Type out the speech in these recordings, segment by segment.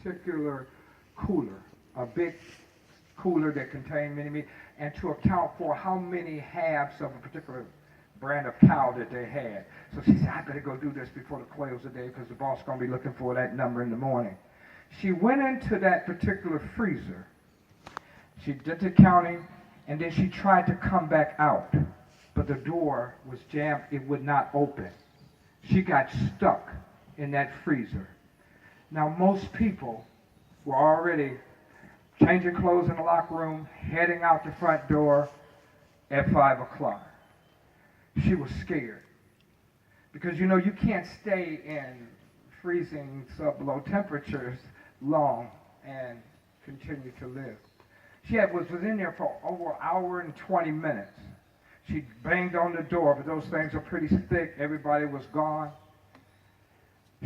particular cooler, a big cooler that contained many meat, and to account for how many halves of a particular brand of cow that they had. So she said, I better go do this before the close of the day because the boss is going to be looking for that number in the morning. She went into that particular freezer. She did the counting, and then she tried to come back out, but the door was jammed. It would not open. She got stuck in that freezer. Now, most people were already changing clothes in the locker room, heading out the front door at 5 o'clock. She was scared because, you know, you can't stay in freezing sub-below temperatures long and continue to live. She was in there for over an hour and 20 minutes. She banged on the door, but those things are pretty thick. Everybody was gone.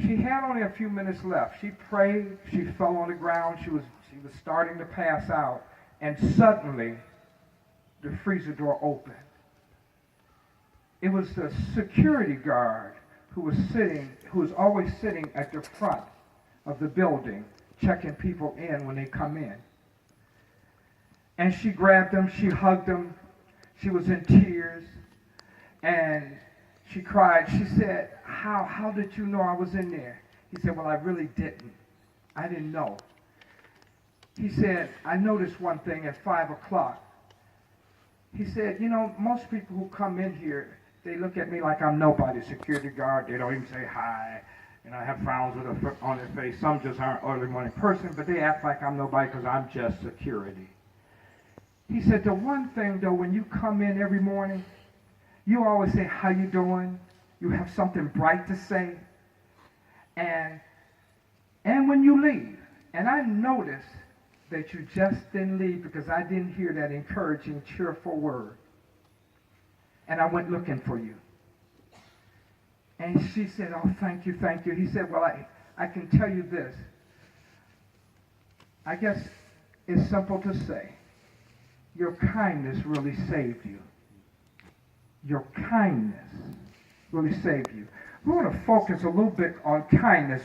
She had only a few minutes left. She prayed. She fell on the ground. She was starting to pass out, and suddenly the freezer door opened. It was the security guard who was always sitting at the front of the building, checking people in when they come in. And she grabbed him, she hugged him, she was in tears, and she cried. She said, how did you know I was in there? He said, well, I really didn't. I didn't know. He said, I noticed one thing at 5 o'clock. He said, you know, most people who come in here, they look at me like I'm nobody. Security guard, they don't even say hi. And I have frowns on their face. Some just aren't early morning person, but they act like I'm nobody because I'm just security. He said, the one thing, though, when you come in every morning, you always say, how you doing? You have something bright to say. And when you leave, and I noticed that you just didn't leave because I didn't hear that encouraging, cheerful word. And I went looking for you. And she said, oh, thank you, thank you. He said, well, I can tell you this. I guess it's simple to say. Your kindness really saved you. Your kindness really saved you. We want to focus a little bit on kindness,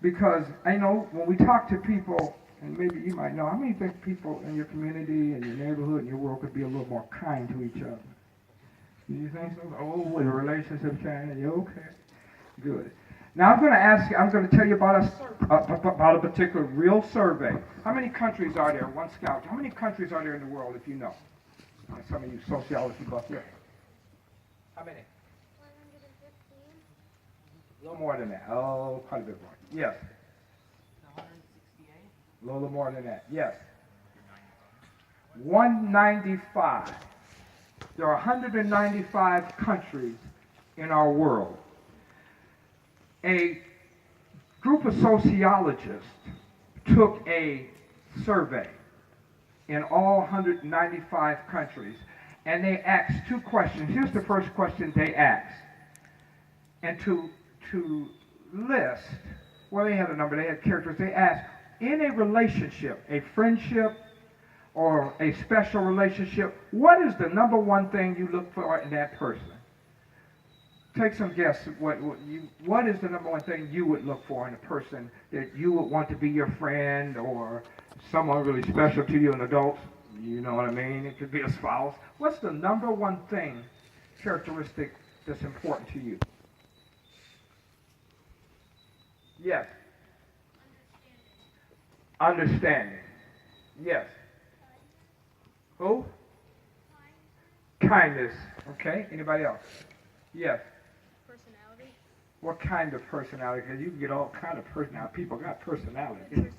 because I know when we talk to people, and maybe you might know, how many think people in your community, in your neighborhood, in your world could be a little more kind to each other? Do you think so? Oh, when a relationship change, you okay? Good. Now I'm going to tell you about a particular real survey. How many countries are there? One scout. How many countries are there in the world, if you know? Some of you sociology buffs there. How many? 115. A little more than that. Oh, quite a bit more. Yes. 168. A little more than that. Yes. 195. There are 195 countries in our world. A group of sociologists took a survey in all 195 countries, and they asked two questions. Here's the first question they asked. And to list, well, they had a number, they had characters. They asked, in a relationship, a friendship, or a special relationship, what is the number one thing you look for in that person? Take some guess. What is the number one thing you would look for in a person that you would want to be your friend or someone really special to you, an adult? You know what I mean? It could be a spouse. What's the number one thing, characteristic, that's important to you? Yes. Understanding. Yes. Who? Kindness. Okay. Anybody else? Yes. Personality. What kind of personality? Because you can get all kind of personality. People got personality.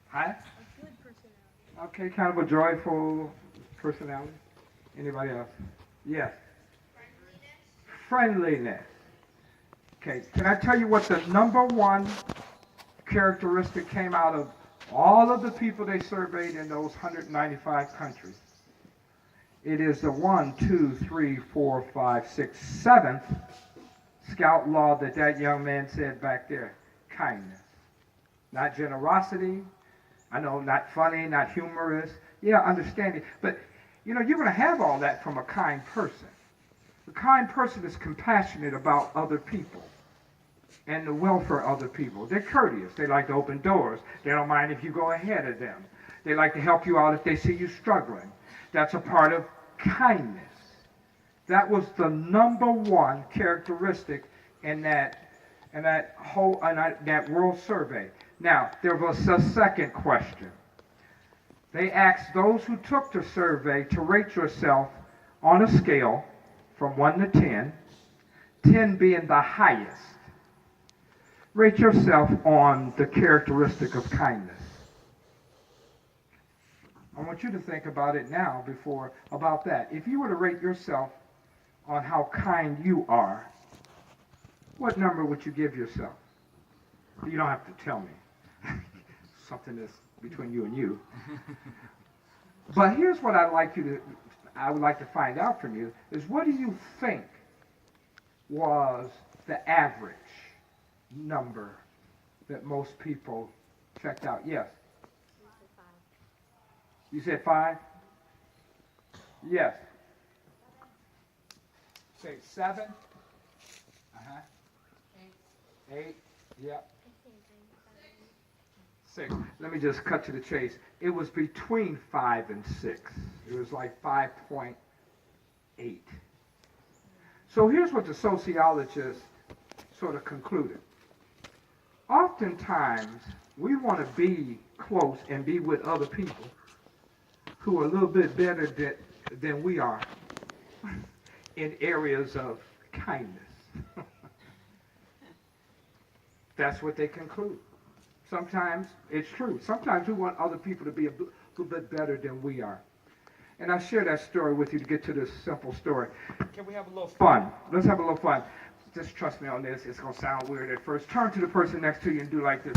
Huh? A good personality. Okay, kind of a joyful personality. Anybody else? Yes. Friendliness. Okay, can I tell you what the number one characteristic came out of all of the people they surveyed in those 195 countries? It is the 7th scout law that young man said back there. Kindness. Not generosity. I know, not funny, not humorous. Yeah, understanding. But, you know, you're going to have all that from a kind person. A kind person is compassionate about other people. and the welfare of other people. They're courteous. They like to open doors. They don't mind if you go ahead of them. They like to help you out if they see you struggling. That's a part of kindness. That was the number one characteristic in that world survey. Now, there was a second question. They asked those who took the survey to rate yourself on a scale from 1 to 10, 10 being the highest. Rate yourself on the characteristic of kindness. I want you to think about it now about that. If you were to rate yourself on how kind you are, what number would you give yourself? You don't have to tell me. Something that's between you and you. But here's what I would like to find out from you is, what do you think was the average number that most people checked out? Yes. You said 5? Yes. Say 7? Uh-huh. 8? Yep. 6. Let me just cut to the chase. It was between 5 and 6. It was like 5.8. So here's what the sociologists sort of concluded. Oftentimes, we want to be close and be with other people who are a little bit better than we are in areas of kindness. That's what they conclude. Sometimes it's true. Sometimes we want other people to be a little bit better than we are. And I share that story with you to get to this simple story. Can we have a little fun? Let's have a little fun. Just trust me on this. It's going to sound weird at first. Turn to the person next to you and do like this.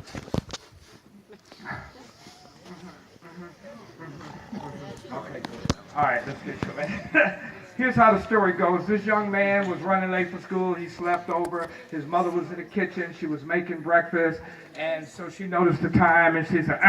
Okay, good. All right, let's get to it. Here's how the story goes. This young man was running late for school. He slept over. His mother was in the kitchen. She was making breakfast. And so she noticed the time, and she said,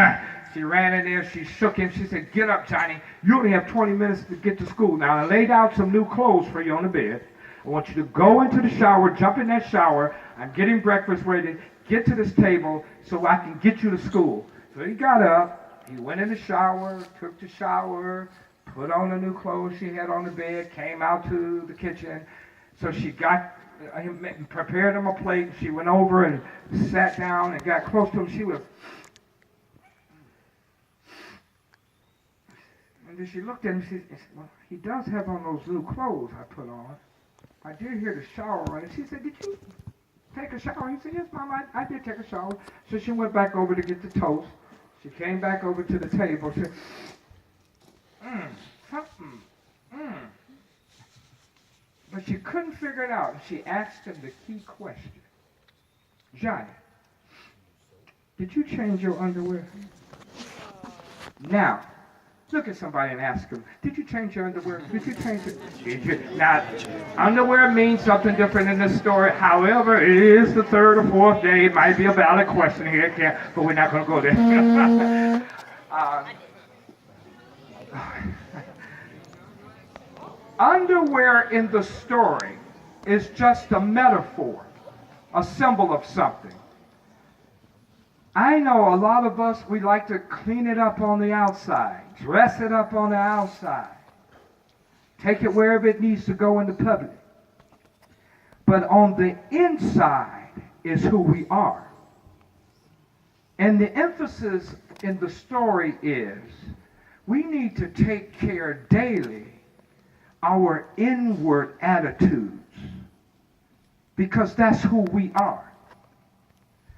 She ran in there. She shook him. She said, "Get up, Johnny. You only have 20 minutes to get to school. Now, I laid out some new clothes for you on the bed. I want you to go into the shower, jump in that shower. I'm getting breakfast ready. Get to this table so I can get you to school." So he got up. He went in the shower, took the shower, put on the new clothes she had on the bed, came out to the kitchen. So she got him, prepared him a plate. She went over and sat down and got close to him. She was, and then she looked at him. She said, "Well, he does have on those new clothes I put on. I did hear the shower running." She said, "Did you take a shower?" He said, "Yes, Mom, I did take a shower." So she went back over to get the toast. She came back over to the table. She said, But she couldn't figure it out. And she asked him the key question. "Johnny, did you change your underwear?" Now, look at somebody and ask them, "Did you change your underwear? Did you change it?" Did you? Now, underwear means something different in this story. However, it is the third or fourth day. It might be a valid question here, but we're not going to go there. Underwear in the story is just a metaphor, a symbol of something. I know a lot of us, we like to clean it up on the outside, dress it up on the outside, take it wherever it needs to go in the public. But on the inside is who we are. And the emphasis in the story is we need to take care daily our inward attitudes, because that's who we are.